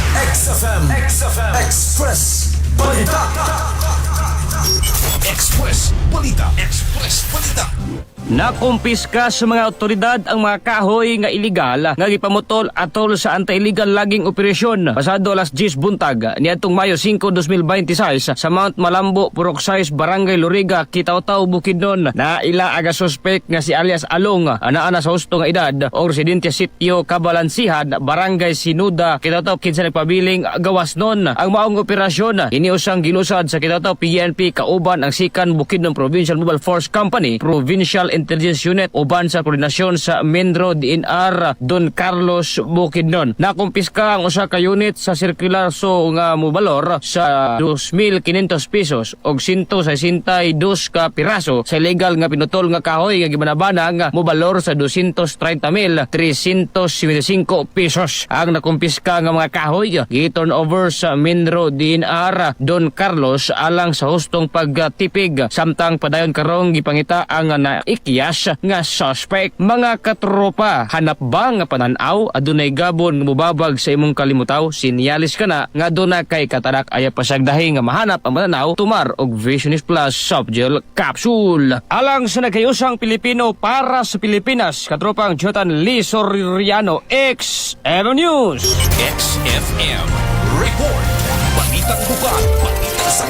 XFM Express Balita. Express Balita. Nakumpiska sa mga otoridad ang mga kahoy nga iligal nga gipamutol atol sa anti-illegal logging operasyon pasado alas 10 buntag niadtong Mayo 5, 2026 sa Mount Malambo, Purok 6, Barangay Loriga, Kitaw-Taw, Bukidnon na ila aga suspect nga si alias Along ana sa husto nga edad o residente sitio Kabalansihan, Barangay Sinuda, Kitaw-Taw kinsa nagpabiling gawas nun. Ang maong operasyon iniusang gilusad sa Kitaw-Taw PNP kauban ang Sikan Bukidnon Provincial Mobile Force Company, Provincial Intelligence Unit uban sa koordinasyon sa Menro DNR Don Carlos Bukidnon. Nakumpiska ang usa ka unit sa circular so nga mobalor sa 2,500 pesos og 162 ka piraso sa illegal nga pinutol nga kahoy nga gibanabana nga mobalor sa 230,375 pesos. Ang nakumpiska nga mga kahoy gi-turn over sa Menro DNR Don Carlos alang sa hustong pagtipig samtang padayon karong gipangita ang naikiyas nga suspect. Mga katropa, hanap ba nga pananaw adunay gabon nga mubabag sa imong kalimutaw? Sinyalis ka na nga doon kay katadak aya pasagdahi nga mahanap ang pananaw tumar og Visionis Plus Soft Gel Capsule. Alang sa nagkayusang Pilipino para sa Pilipinas, katropang Jotan Lee Soriano, XFM News. XFM Report. Balitang bukas, balitang